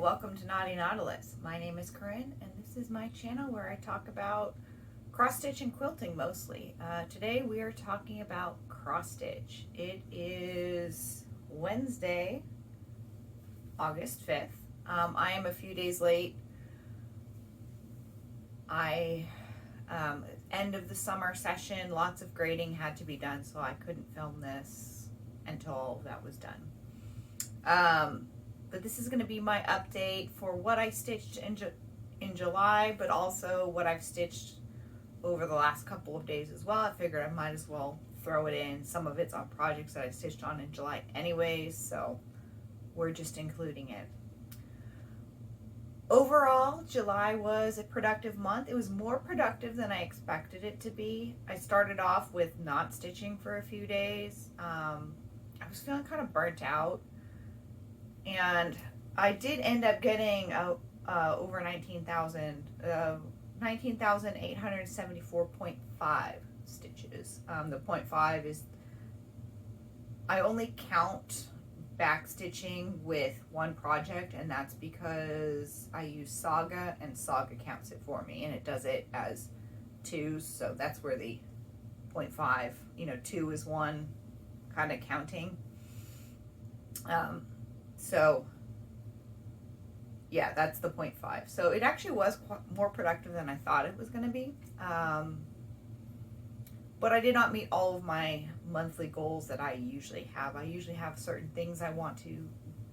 welcome to Naughty Nautilus. My name is Corinne, and this is my channel where I talk about cross stitch and quilting mostly. Today we are talking about cross stitch. It is Wednesday, August 5th. I am a few days late. End of the summer session, lots of grading had to be done, so I couldn't film this until that was done. But this is going to be my update for what I stitched in July, but also what I've stitched over the last couple of days as well. I figured I might as well throw it in. Some of it's on projects that I stitched on in July anyways, so we're just including it. Overall, July was a productive month. It was more productive than I expected it to be. I started off with not stitching for a few days. I was feeling kind of burnt out. And I did end up getting over 19,874.5 stitches. The 0.5 is, I only count back stitching with one project, and that's because I use Saga, and Saga counts it for me, and it does it as 2, so that's where the 0.5, 2 is one kind of counting. So yeah, that's the 0.5. So it actually was more productive than I thought it was going to be. But I did not meet all of my monthly goals that I usually have. I usually have certain things I want to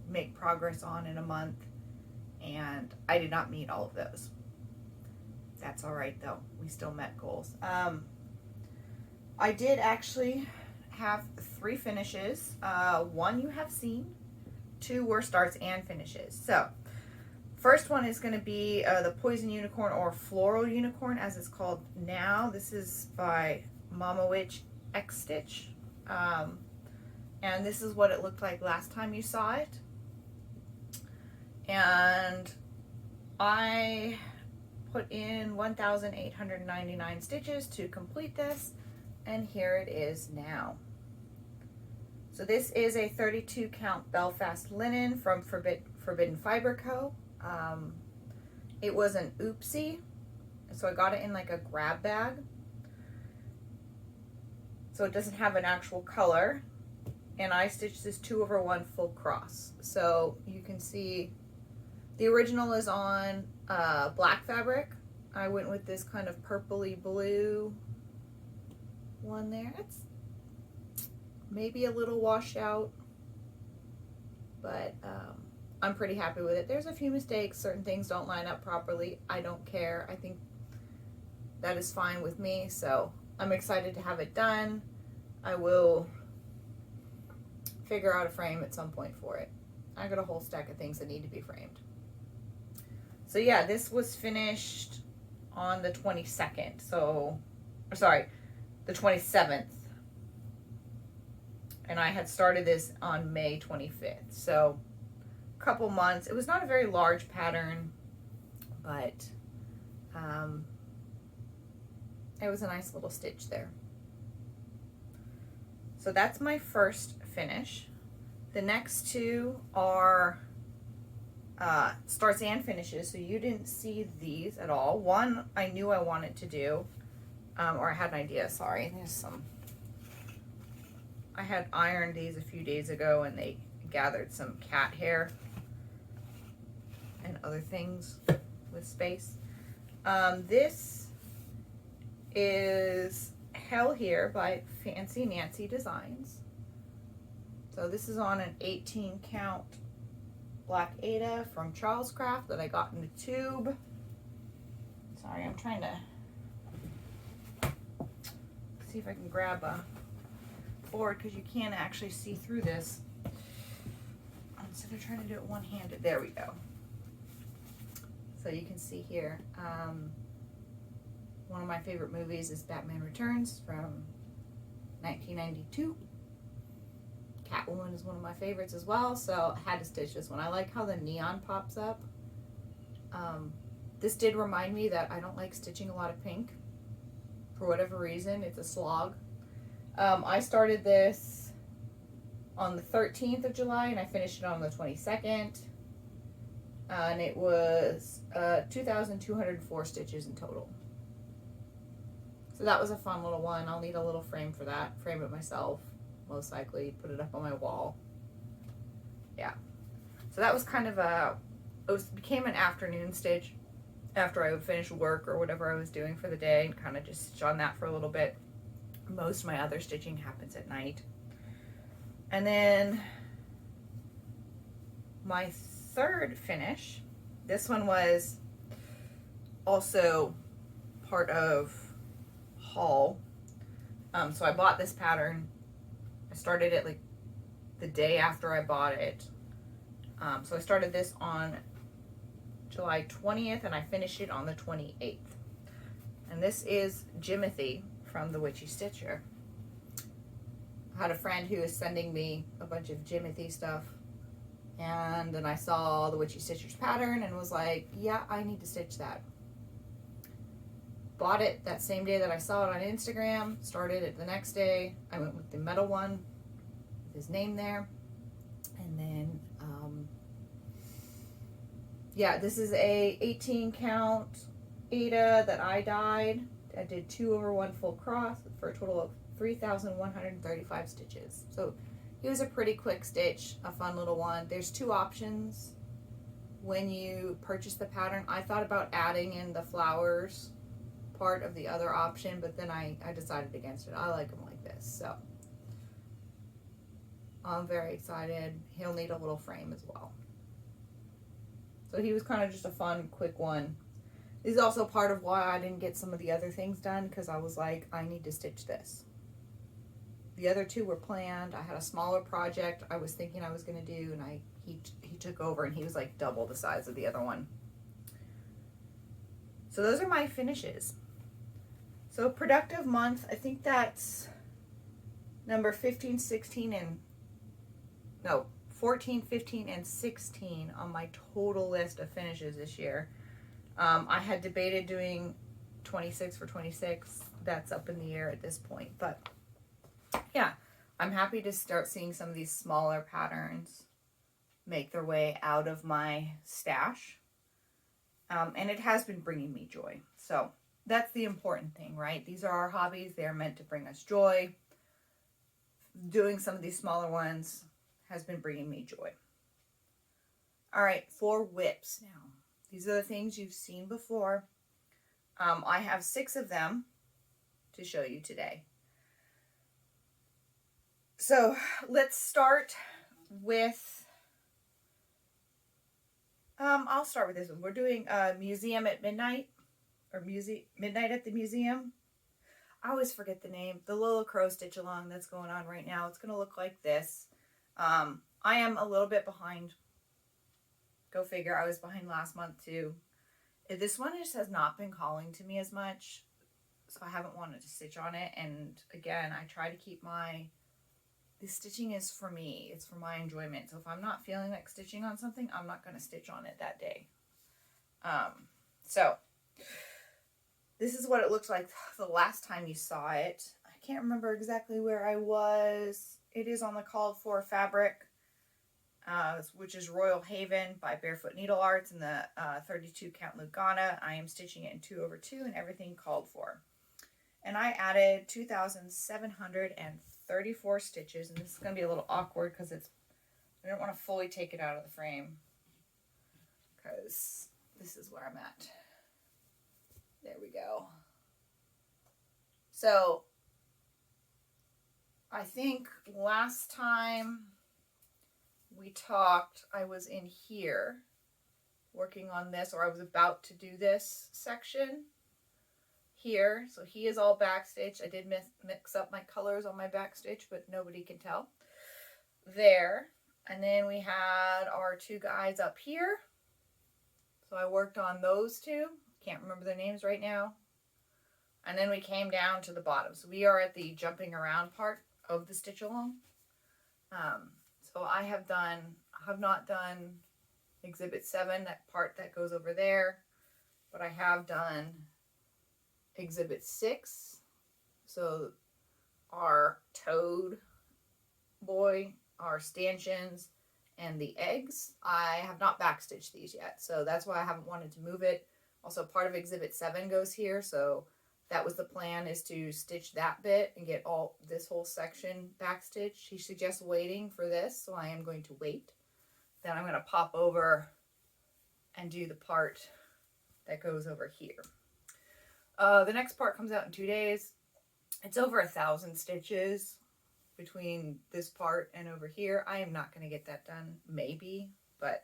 make progress on in a month, and I did not meet all of those. That's all right though. We still met goals. I did actually have 3 finishes. 1 you have seen. 2 were starts and finishes. So first one is going to be the Poison Unicorn, or Floral Unicorn as it's called now. This is by Mama Witch X Stitch, and this is what it looked like last time you saw it. And I put in 1,899 stitches to complete this, and here it is now. So this is a 32 count Belfast linen from Forbidden Fiber Co. It was an oopsie, so I got it in like a grab bag. So it doesn't have an actual color, and I stitched this 2/1 full cross. So you can see the original is on black fabric. I went with this kind of purpley blue one there. It's maybe a little washed out, but I'm pretty happy with it. There's a few mistakes, certain things don't line up properly. I don't care. I think that is fine with me, so I'm excited to have it done. I will figure out a frame at some point for it. I got a whole stack of things that need to be framed. So yeah, this was finished on the 22nd, the 27th. And I had started this on May 25th, so a couple months. It was not a very large pattern, but it was a nice little stitch there. So that's my first finish. The next 2 are starts and finishes, so you didn't see these at all. One I knew I wanted to do, or I had an idea, sorry. There's some, I had ironed these a few days ago, and they gathered some cat hair and other things with space. This is Hell Here by Fancy Nancy Designs. So this is on an 18 count Black Ada from Charles Craft that I got in a tube. Sorry, I'm trying to see if I can grab a board, because you can't actually see through this instead of trying to do it one-handed. There we go. So you can see here, one of my favorite movies is Batman Returns from 1992. Catwoman is one of my favorites as well, so I had to stitch this one. I like how the neon pops up. This did remind me that I don't like stitching a lot of pink. For whatever reason, it's a slog. I started this on the 13th of July, and I finished it on the 22nd. and it was 2,204 stitches in total. So that was a fun little one. I'll need a little frame for that. Frame it myself, most likely. Put it up on my wall. Yeah. So that was kind of became an afternoon stitch after I would finish work or whatever I was doing for the day, and kind of just stitch on that for a little bit. Most of my other stitching happens at night. And then my third finish, this one was also part of haul. So I bought this pattern. I started it like the day after I bought it. So I started this on July 20th and I finished it on the 28th. And this is Jimothy from the Witchy Stitcher. I had a friend who was sending me a bunch of Jimothy stuff, and then I saw the Witchy Stitcher's pattern and was like, yeah, I need to stitch that. Bought it that same day that I saw it on Instagram, started it the next day. I went with the metal one with his name there. And then, yeah, this is a 18 count Aida that I dyed. I did 2 over 1 full cross for a total of 3,135 stitches. So it was a pretty quick stitch, a fun little one. There's 2 options when you purchase the pattern. I thought about adding in the flowers part of the other option, but then I decided against it. I like them like this, so I'm very excited. He'll need a little frame as well. So he was kind of just a fun, quick one. This is also part of why I didn't get some of the other things done, because I was like, I need to stitch this. The other 2 were planned. I had a smaller project I was thinking I was going to do, and he took over, and he was like double the size of the other one. So those are my finishes. So productive month, I think that's number 15, 16, and no, 14, 15, and 16 on my total list of finishes this year. I had debated doing 26 for 26. That's up in the air at this point. But yeah, I'm happy to start seeing some of these smaller patterns make their way out of my stash. And it has been bringing me joy. So that's the important thing, right? These are our hobbies. They're meant to bring us joy. Doing some of these smaller ones has been bringing me joy. All right, for whips now. These are the things you've seen before. I have 6 of them to show you today. So let's start with, I'll start with this one. We're doing Museum at Midnight, or Midnight at the Museum. I always forget the name. The Little Crow stitch along that's going on right now. It's going to look like this. I am a little bit behind. Go figure. I was behind last month too. This one just has not been calling to me as much, so I haven't wanted to stitch on it. And again, I try to keep this stitching is for me. It's for my enjoyment. So if I'm not feeling like stitching on something, I'm not going to stitch on it that day. So this is what it looked like the last time you saw it. I can't remember exactly where I was. It is on the called for fabric, which is Royal Haven by Barefoot Needle Arts in the 32 count Lugana. I am stitching it in 2 over 2 and everything called for. And I added 2,734 stitches, and this is going to be a little awkward because I don't want to fully take it out of the frame because this is where I'm at. There we go. So I think last time we talked, I was in here working on this, or I was about to do this section here. So he is all backstitched. I did mix up my colors on my backstitch, but nobody can tell. There. And then we had our 2 guys up here. So I worked on those 2. Can't remember their names right now. And then we came down to the bottom. So we are at the jumping around part of the stitch along. So I have not done Exhibit 7, that part that goes over there, but I have done Exhibit 6. So our toad boy, our stanchions, and the eggs. I have not backstitched these yet, so that's why I haven't wanted to move it. Also, part of Exhibit 7 goes here, so that was the plan, is to stitch that bit and get all this whole section backstitched. He suggests waiting for this, so I am going to wait. Then I'm going to pop over and do the part that goes over here. The next part comes out in 2 days. It's over 1,000 stitches between this part and over here. I am not going to get that done, maybe, but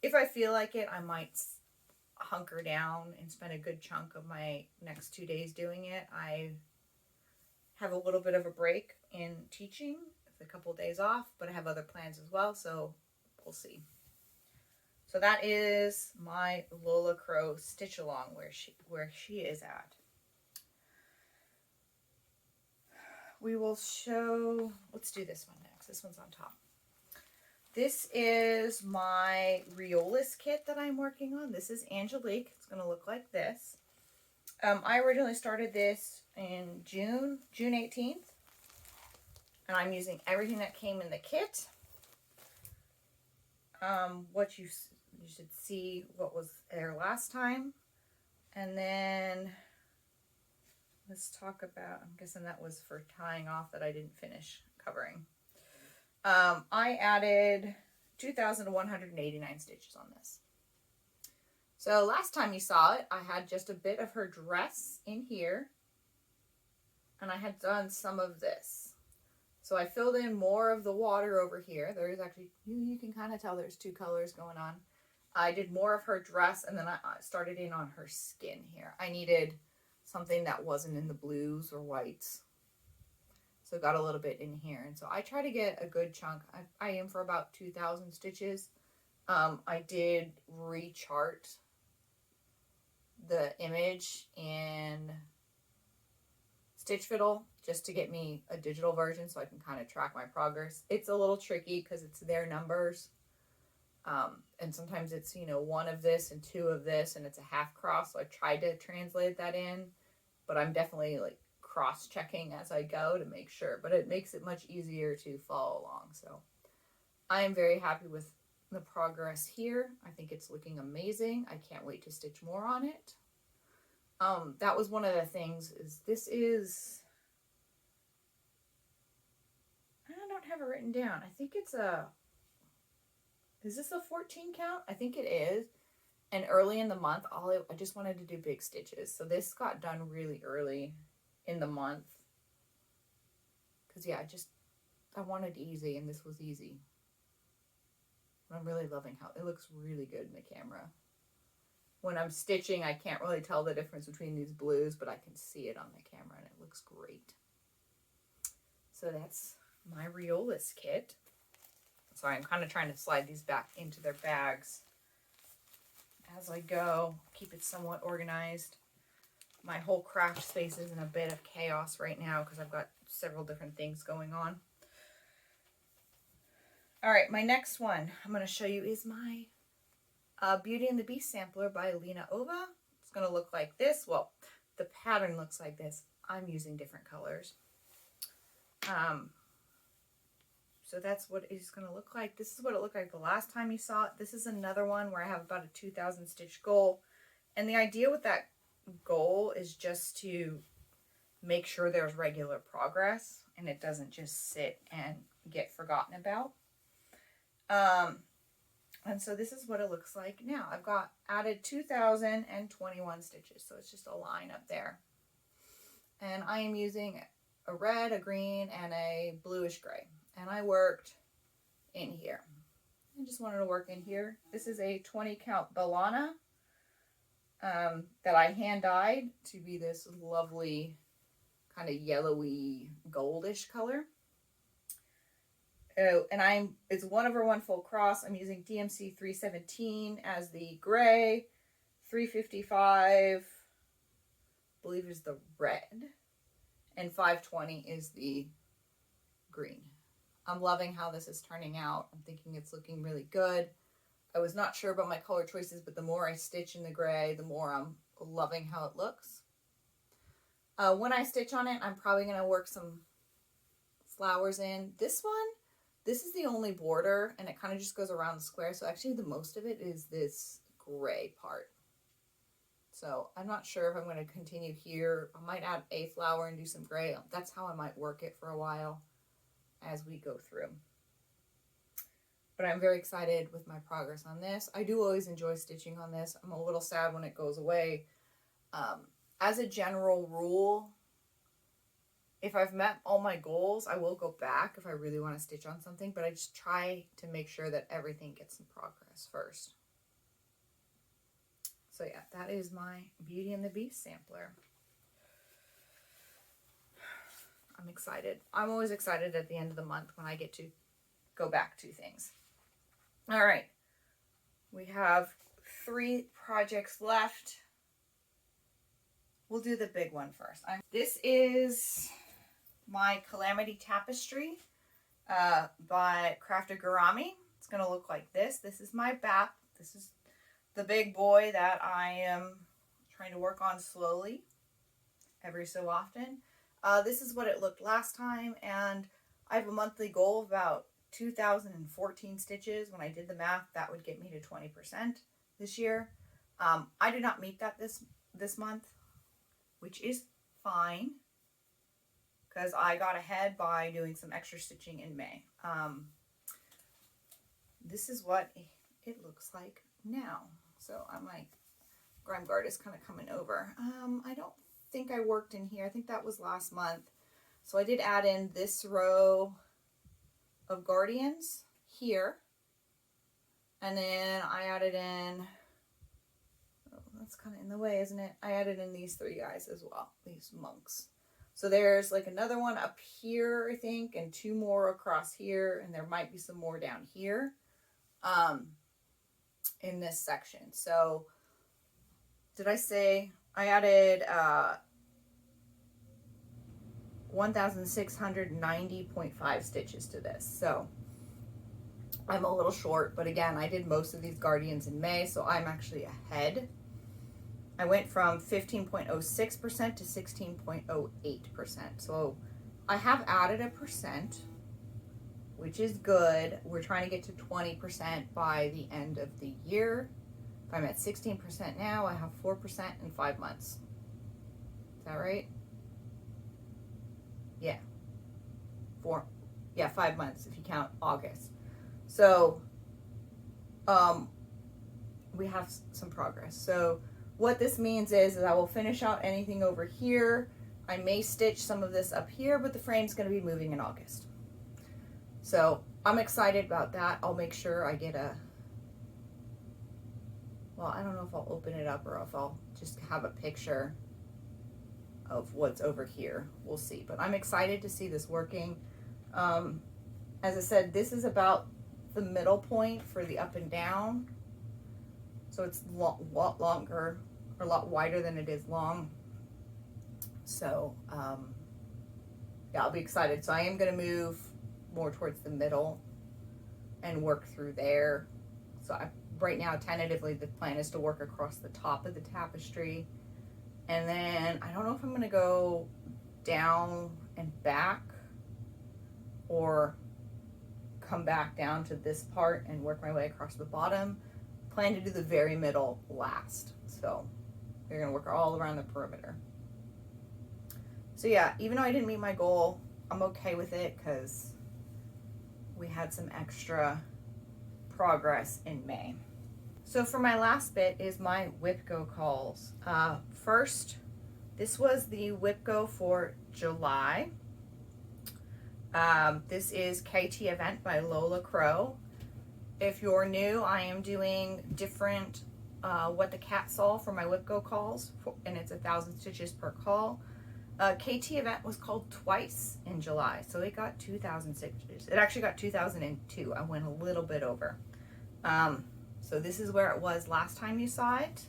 if I feel like it, I might hunker down and spend a good chunk of my next 2 days doing it. I have a little bit of a break in teaching, a couple of days off, but I have other plans as well, so we'll see. So that is my Lola Crow stitch along where she is at. We will show, let's do this one next. This one's on top. This is my Riolis kit that I'm working on. This is Angelique. It's going to look like this. I originally started this in June 18th. And I'm using everything that came in the kit. What you should see what was there last time. And then let's talk about, I'm guessing that was for tying off that I didn't finish covering. I added 2,189 stitches on this. So last time you saw it, I had just a bit of her dress in here, and I had done some of this. So I filled in more of the water over here. There's actually, you can kind of tell there's two colors going on. I did more of her dress, and then I started in on her skin here. I needed something that wasn't in the blues or whites. So got a little bit in here. And so I try to get a good chunk. I aim for about 2,000 stitches. I did rechart the image in Stitch Fiddle just to get me a digital version so I can kind of track my progress. It's a little tricky because it's their numbers. And sometimes it's, you know, one of this and two of this, and it's a half cross. So I tried to translate that in, but I'm definitely like cross-checking as I go to make sure. But it makes it much easier to follow along. So I am very happy with the progress here. I think it's looking amazing. I can't wait to stitch more on it. That was one of the things, is this is, I don't have it written down. I think it's is this a 14 count? I think it is. And early in the month, I just wanted to do big stitches. So this got done really early in the month. Because yeah, I wanted easy, and this was easy. I'm really loving how it looks really good in the camera. When I'm stitching, I can't really tell the difference between these blues, but I can see it on the camera, and it looks great. So that's my Riolis kit. Sorry, I'm kind of trying to slide these back into their bags as I go. Keep it somewhat organized. My whole craft space is in a bit of chaos right now because I've got several different things going on. All right, my next one I'm going to show you is my Beauty and the Beast sampler by Lena Ova. It's going to look like this. Well, the pattern looks like this. I'm using different colors. So that's what it's going to look like. This is what it looked like the last time you saw it. This is another one where I have about a 2,000 stitch goal. And the idea with that goal is just to make sure there's regular progress and it doesn't just sit and get forgotten about. And so this is what it looks like now. I've got added 2,021 stitches, so it's just a line up there. And I am using a red, a green, and a bluish gray. And I worked in here. I just wanted to work in here. This is a 20 count Bellana that I hand dyed to be this lovely kind of yellowy goldish color. And it's 1/1 full cross. I'm using DMC 317 as the gray, 355, I believe is the red, and 520 is the green. I'm loving how this is turning out. I'm thinking it's looking really good. I was not sure about my color choices, but the more I stitch in the gray, the more I'm loving how it looks. When I stitch on it, I'm probably going to work some flowers in. This one, This is the only border, and it kind of just goes around the square. So actually the most of it is this gray part. So I'm not sure if I'm going to continue here. I might add a flower and do some gray. That's how I might work it for a while as we go through. But I'm very excited with my progress on this. I do always enjoy stitching on this. I'm a little sad when it goes away. As a general rule, if I've met all my goals, I will go back if I really want to stitch on something, but I just try to make sure that everything gets in progress first. So yeah, that is my Beauty and the Beast sampler. I'm excited. I'm always excited at the end of the month when I get to go back to things. All right, we have 3 projects left. We'll do the big one first. This is my Calamity Tapestry by Crafted Gurami. It's going to look like this. This is my BAP. This is the big boy that I am trying to work on slowly every so often. This is what it looked last time, and I have a monthly goal of about 2,014 stitches. When I did the math, that would get me to 20% this year. I did not meet that this month, which is fine, because I got ahead by doing some extra stitching in May. This is what it looks like now. So my grime guard is kind of coming over. I don't think I worked in here. I think that was last month. So I did add in this row of Guardians here. And then I added in, oh, that's kind of in the way, isn't it? I added in these 3 guys as well, these monks. So there's like another one up here, I think, and 2 more across here, and there might be some more down here in this section. So did I say I added 1,690.5 stitches to this? So I'm a little short, but again, I did most of these Guardians in May, so I'm actually ahead. I went from 15.06% to 16.08%. So I have added a percent, which is good. We're trying to get to 20% by the end of the year. If I'm at 16% now, I have 4% in 5 months. Is that right? Yeah. 5 months if you count August. So we have some progress. So what this means is I will finish out anything over here. I may stitch some of this up here, but the frame's going to be moving in August. So I'm excited about that. I'll make sure I get well, I don't know if I'll open it up or if I'll just have a picture of what's over here. We'll see. But I'm excited to see this working. As I said, this is about the middle point for the up and down. So it's a lot longer, or a lot wider than it is long. So, yeah, I'll be excited. So I am going to move more towards the middle and work through there. So right now, tentatively, the plan is to work across the top of the tapestry. And then I don't know if I'm going to go down and back or come back down to this part and work my way across the bottom. Plan to do the very middle last. So we're going to work all around the perimeter. So yeah, even though I didn't meet my goal, I'm okay with it because we had some extra progress in May. So for my last bit is my WIPGO calls. First, this was the WIPGO for July. This is KT Event by Lola Crow. If you're new, I am doing different What the Cat Saw for my WIPGO calls, and it's 1,000 stitches per call. KT Event was called twice in July, so it got 2,000 stitches. It actually got 2,002. I went a little bit over. So this is where it was last time you saw it.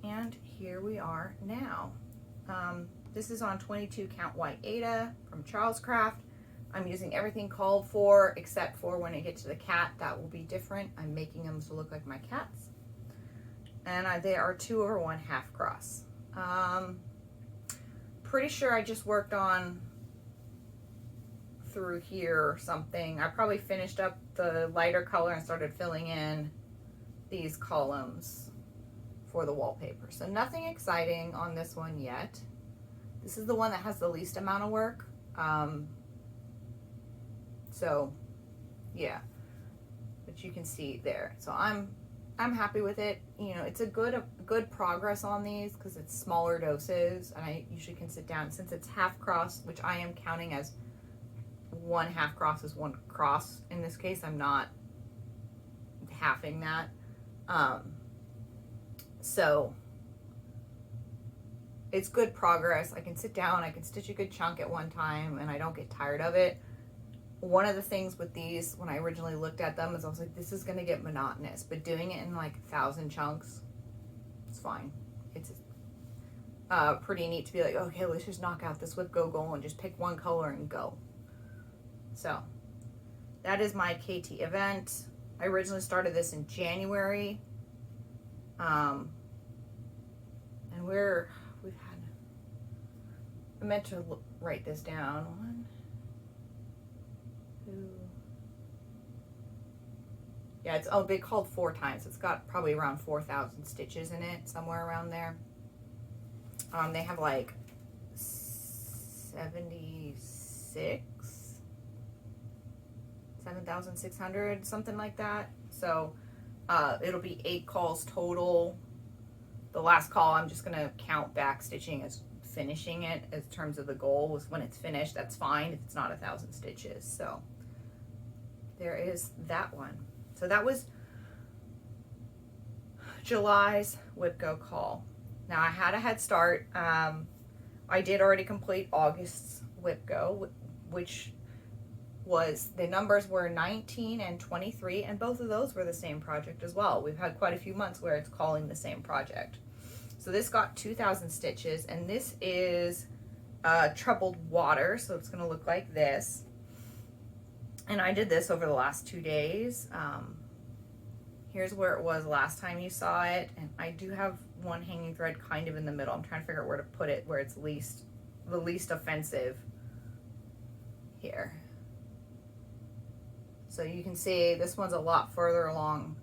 And here we are now. This is on 22 count white Aida from Charles Craft. I'm using everything called for, except for when I get to the cat, that will be different. I'm making them to look like my cats. And they are 2/1 half cross. Pretty sure I just worked on through here or something. I probably finished up the lighter color and started filling in these columns for the wallpaper. So nothing exciting on this one yet. This is the one that has the least amount of work. So yeah, but you can see there. So I'm happy with it. You know, it's a good progress on these because it's smaller doses, and I usually can sit down since it's half cross, which I am counting as one half cross is one cross. In this case, I'm not halving that. So it's good progress. I can sit down, I can stitch a good chunk at one time, and I don't get tired of it. One of the things with these, when I originally looked at them, is I was like, this is going to get monotonous, but doing it in like 1,000 chunks, it's fine. It's pretty neat to be like, okay, let's just knock out this whip go goal and just pick one color and go. So that is my KT event. I originally started this in January. And I meant to write this down. 1, 2. Yeah, it's big called 4 times. It's got probably around 4,000 stitches in it, somewhere around there. They have like 7,600, something like that. So it'll be 8 calls total. The last call, I'm just gonna count back stitching as finishing it in terms of the goal. Was when it's finished, that's fine if it's not 1,000 stitches. So there is that one. So that was July's Whip Go call. Now I had a head start. I did already complete August's Whip Go, which was, the numbers were 19 and 23, and both of those were the same project as well. We've had quite a few months where it's calling the same project. So this got 2,000 stitches, and this is troubled water, so it's going to look like this. And I did this over the last 2 days. Here's where it was last time you saw it, and I do have one hanging thread kind of in the middle. I'm trying to figure out where to put it where it's the least offensive here. So you can see this one's a lot further along.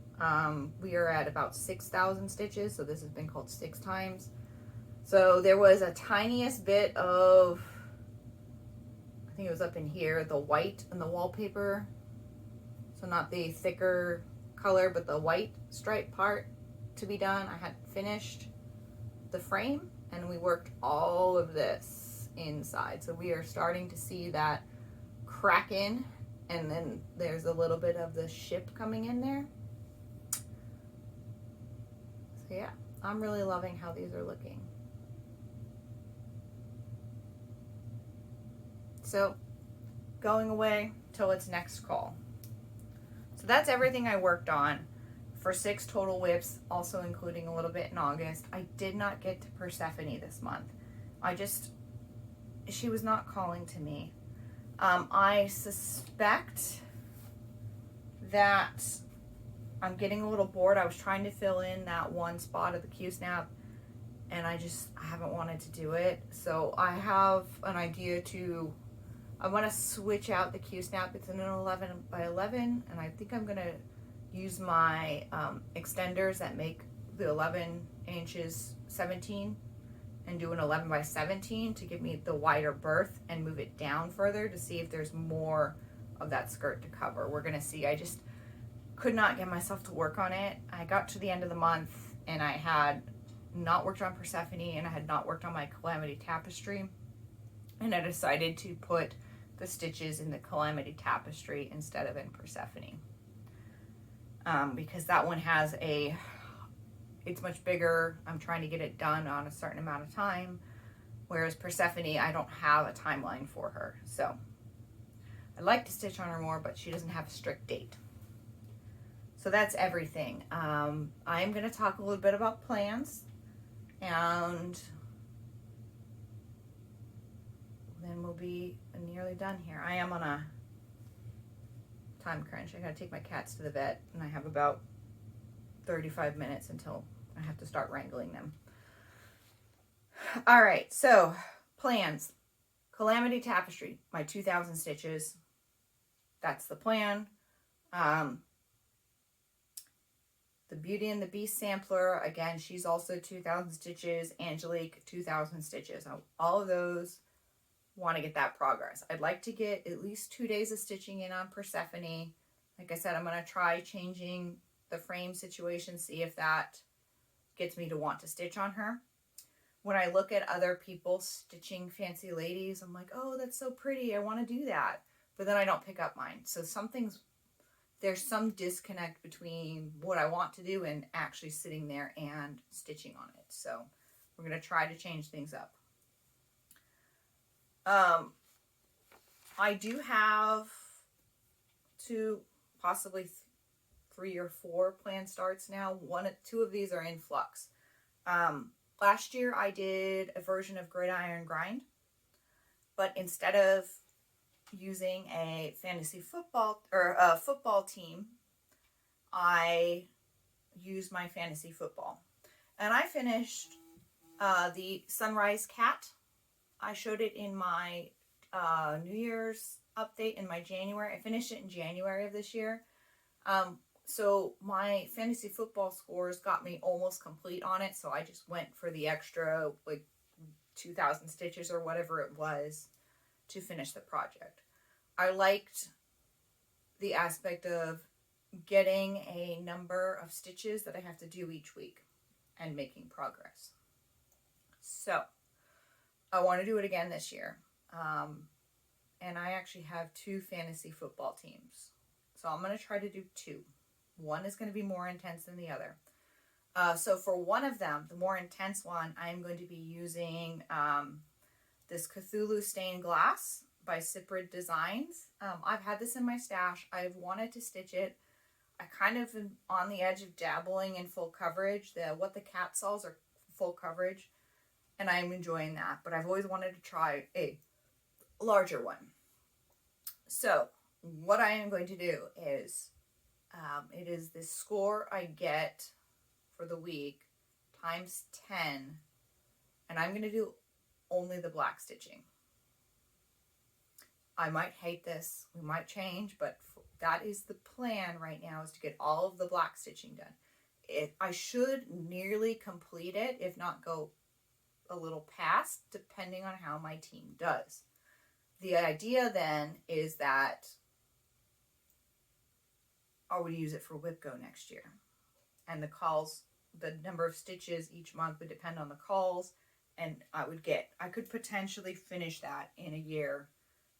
We are at about 6,000 stitches, so this has been called 6 times. So there was a tiniest bit of, I think it was up in here, the white in the wallpaper. So not the thicker color, but the white stripe part to be done. I had finished the frame, and we worked all of this inside. So we are starting to see that crack in. And then there's a little bit of the ship coming in there. So yeah, I'm really loving how these are looking. So going away till its next call. So that's everything I worked on for 6 total whips, also including a little bit in August. I did not get to Persephone this month. She was not calling to me. I suspect that I'm getting a little bored. I was trying to fill in that one spot of the Q-snap, and I haven't wanted to do it. So I have an idea I want to switch out the Q-snap. It's in an 11 by 11, and I think I'm going to use my extenders that make the 11 inches 17 and do an 11 by 17 to give me the wider berth and move it down further to see if there's more of that skirt to cover. We're gonna see. I just could not get myself to work on it. I got to the end of the month and I had not worked on Persephone and I had not worked on my Calamity Tapestry, and I decided to put the stitches in the Calamity Tapestry instead of in Persephone, because that one has it's much bigger. I'm trying to get it done on a certain amount of time, whereas Persephone, I don't have a timeline for her. So I'd like to stitch on her more, but she doesn't have a strict date. So that's everything. I am going to talk a little bit about plans, and then we'll be nearly done here. I am on a time crunch. I got to take my cats to the vet, and I have about 35 minutes until I have to start wrangling them. All right, so plans. Calamity Tapestry, my 2,000 stitches. That's the plan. The Beauty and the Beast sampler, again, she's also 2,000 stitches. Angelique, 2,000 stitches. All of those, want to get that progress. I'd like to get at least 2 days of stitching in on Persephone. Like I said, I'm going to try changing the frame situation, see if that gets me to want to stitch on her. When I look at other people stitching Fancy Ladies, I'm like, oh, that's so pretty. I want to do that. But then I don't pick up mine. So there's some disconnect between what I want to do and actually sitting there and stitching on it. So we're going to try to change things up. I do have 2, possibly 3 or 4 planned starts now. 2 of these are in flux. Last year I did a version of Gridiron Grind, but instead of using a fantasy football or a football team, I used my fantasy football. And I finished the Sunrise Cat. I showed it in my New Year's update in my January. I finished it in January of this year. So my fantasy football scores got me almost complete on it. So I just went for the extra, like 2,000 stitches or whatever it was to finish the project. I liked the aspect of getting a number of stitches that I have to do each week and making progress. So I want to do it again this year. And I actually have 2 fantasy football teams. So I'm going to try to do 2. One is going to be more intense than the other. So for one of them, the more intense one, I'm going to be using this Cthulhu Stained Glass by Cyprid Designs. I've had this in my stash. I've wanted to stitch it. I kind of am on the edge of dabbling in full coverage. What the cat saws are full coverage, and I'm enjoying that. But I've always wanted to try a larger one. So what I am going to do is, it is this score I get for the week times 10, and I'm going to do only the black stitching. I might hate this, we might change, but that is the plan right now, is to get all of the black stitching done. I should nearly complete it, if not go a little past, depending on how my team does. The idea then is that I would use it for WIPGO next year. And the number of stitches each month would depend on the calls, and I could potentially finish that in a year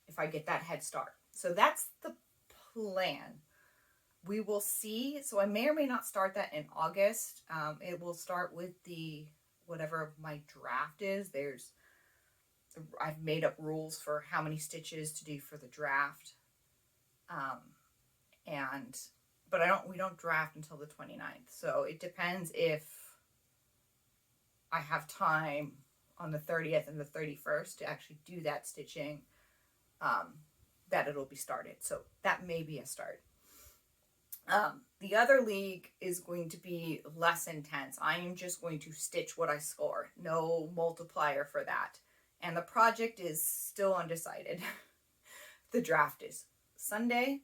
if I get that head start. So that's the plan. We will see. So I may or may not start that in August. It will start with whatever my draft is. I've made up rules for how many stitches to do for the draft. But we don't draft until the 29th. So it depends if I have time on the 30th and the 31st to actually do that stitching, that it'll be started. So that may be a start. The other league is going to be less intense. I am just going to stitch what I score. No multiplier for that. And the project is still undecided. The draft is Sunday.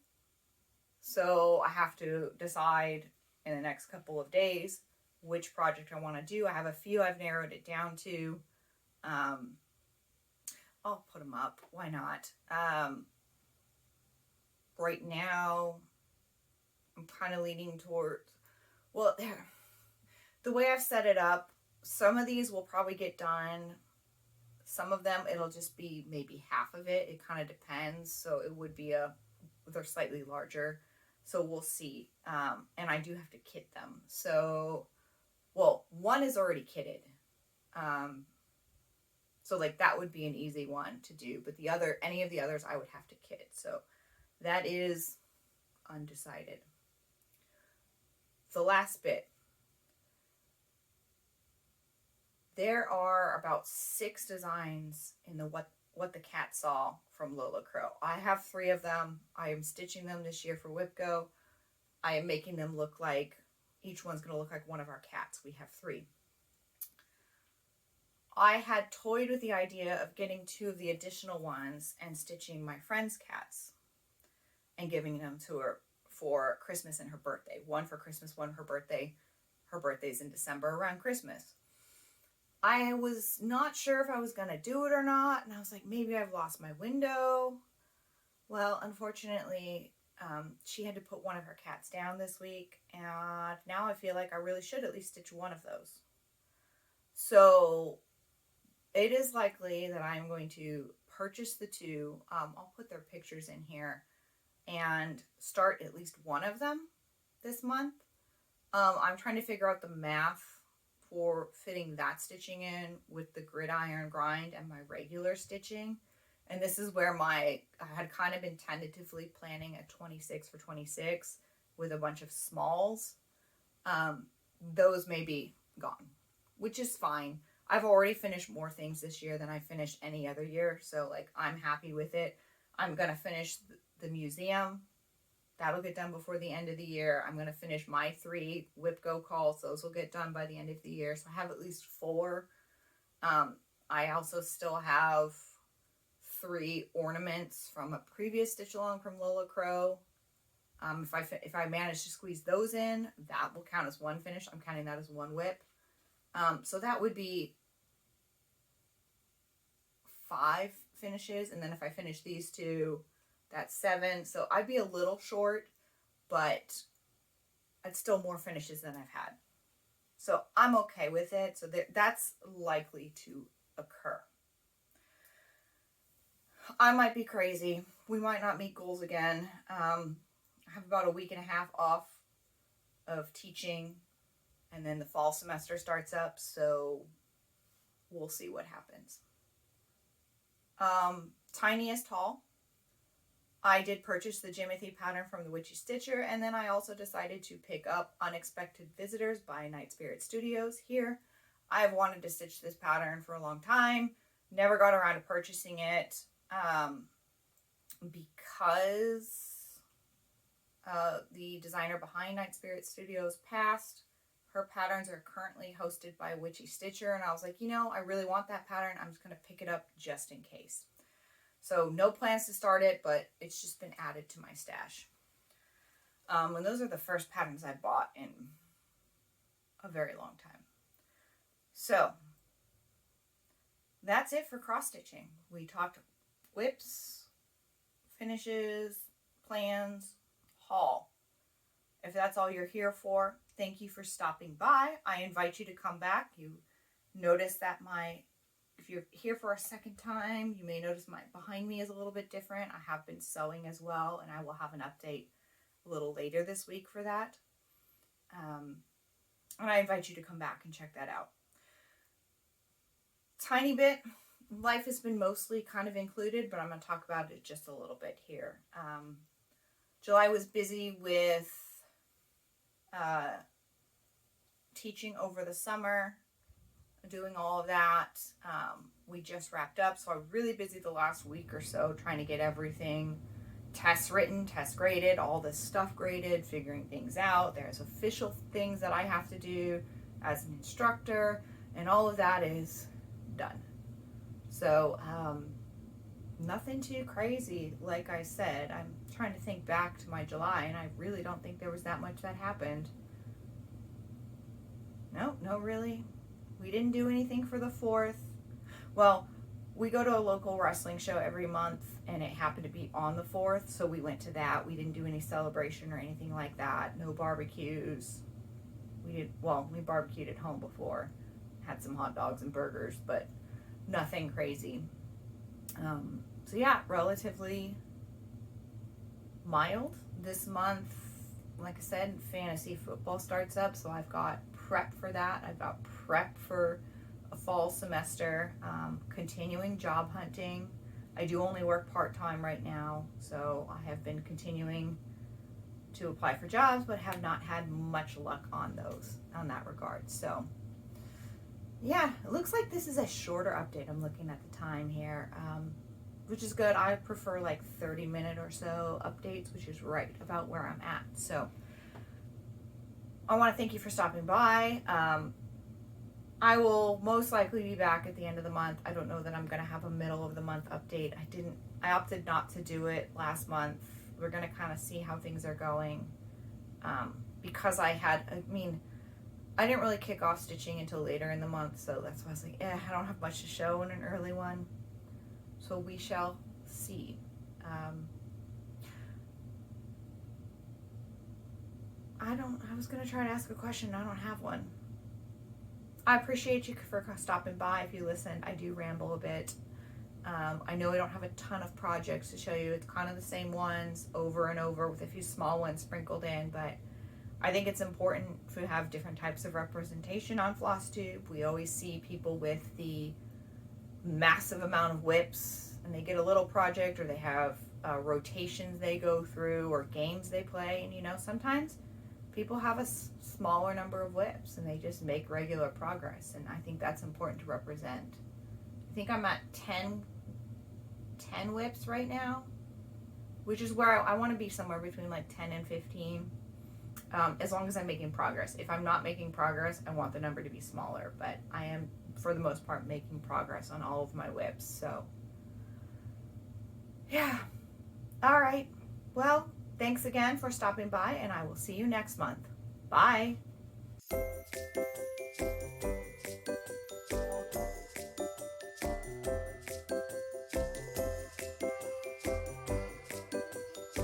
So I have to decide in the next couple of days which project I want to do. I have a few I've narrowed it down to. I'll put them up. Why not? Right now, I'm kind of leaning towards, the way I've set it up, some of these will probably get done. Some of them, it'll just be maybe half of it. It kind of depends. So it would be they're slightly larger. So we'll see. And I do have to kit them. So, one is already kitted. So like that would be an easy one to do. But any of the others I would have to kit. So that is undecided. The last bit. There are about 6 designs in the What the Cat Saw from Lola Crow. I have 3 of them. I am stitching them this year for WIPGO. I am making them look like, each one's going to look like one of our cats. We have 3. I had toyed with the idea of getting 2 of the additional ones and stitching my friend's cats and giving them to her for Christmas and her birthday. One for Christmas, one for her birthday. Her birthday's in December around Christmas. I was not sure if I was going to do it or not, and I was like, maybe I've lost my window. Well, unfortunately, she had to put one of her cats down this week, and now I feel like I really should at least stitch one of those. So it is likely that I'm going to purchase the 2. I'll put their pictures in here and start at least one of them this month. I'm trying to figure out the math for fitting that stitching in with the gridiron grind and my regular stitching. And this is where I had kind of been tentatively planning a 26 for 26 with a bunch of smalls. Those may be gone, which is fine. I've already finished more things this year than I finished any other year. So like, I'm happy with it. I'm going to finish the museum. That'll get done before the end of the year. I'm going to finish my 3 whip go calls. Those will get done by the end of the year. So I have at least 4. I also still have 3 ornaments from a previous stitch along from Lola Crow. If I manage to squeeze those in, that will count as 1 finish. I'm counting that as 1 whip. So that would be 5 finishes. And then if I finish these 2, that's 7. So I'd be a little short, but it's still more finishes than I've had. So I'm okay with it. So that's likely to occur. I might be crazy. We might not meet goals again. I have about a week and a half off of teaching, and then the fall semester starts up. So we'll see what happens. Tiniest haul. I did purchase the Jimothy pattern from the Witchy Stitcher, and then I also decided to pick up Unexpected Visitors by Night Spirit Studios here. I've wanted to stitch this pattern for a long time, never got around to purchasing it because the designer behind Night Spirit Studios passed. Her patterns are currently hosted by Witchy Stitcher, and I was like, I really want that pattern. I'm just going to pick it up just in case. So no plans to start it, but it's just been added to my stash. And those are the first patterns I bought in a very long time. So that's it for cross stitching. We talked whips, finishes, plans, haul. If that's all you're here for, thank you for stopping by. I invite you to come back. You notice that if you're here for a second time, you may notice behind me is a little bit different. I have been sewing as well, and I will have an update a little later this week for that. And I invite you to come back and check that out. Tiny bit, life has been mostly kind of included, but I'm going to talk about it just a little bit here. July was busy with teaching over the summer, doing all of that. We just wrapped up, so I'm really busy the last week or so trying to get everything tests written, test graded, all this stuff graded, figuring things out. There's official things that I have to do as an instructor, and all of that is done. So nothing too crazy. Like I said, I'm trying to think back to my July, and I really don't think there was that much that happened. No, really. We didn't do anything for the 4th. Well, we go to a local wrestling show every month, and it happened to be on the 4th, so we went to that. We didn't do any celebration or anything like that. No barbecues. We barbecued at home before. Had some hot dogs and burgers, but nothing crazy. So yeah, relatively mild. This month, like I said, fantasy football starts up, so I've got prep for that. I've got prep for a fall semester, continuing job hunting. I do only work part-time right now, so I have been continuing to apply for jobs, but have not had much luck on that regard. So yeah, it looks like this is a shorter update. I'm looking at the time here, which is good. I prefer like 30-minute or so updates, which is right about where I'm at. So I want to thank you for stopping by. I will most likely be back at the end of the month. I don't know that I'm going to have a middle of the month update. I opted not to do it last month. We're going to kind of see how things are going. Because I didn't really kick off stitching until later in the month, so that's why I was like, I don't have much to show in an early one. So we shall see. I was going to try to ask a question. I don't have one. I appreciate you for stopping by. If you listened, I do ramble a bit. I know I don't have a ton of projects to show you. It's kind of the same ones over and over with a few small ones sprinkled in, but I think it's important to have different types of representation on Flosstube. We always see people with the massive amount of whips, and they get a little project, or they have rotations they go through, or games they play, and sometimes people have a smaller number of whips and they just make regular progress, and I think that's important to represent. I think I'm at 10 whips right now, which is where I want to be, somewhere between like 10 and 15, as long as I'm making progress. If I'm not making progress, I want the number to be smaller, but I am, for the most part, making progress on all of my whips. So yeah, all right, well, thanks again for stopping by, and I will see you next month. Bye.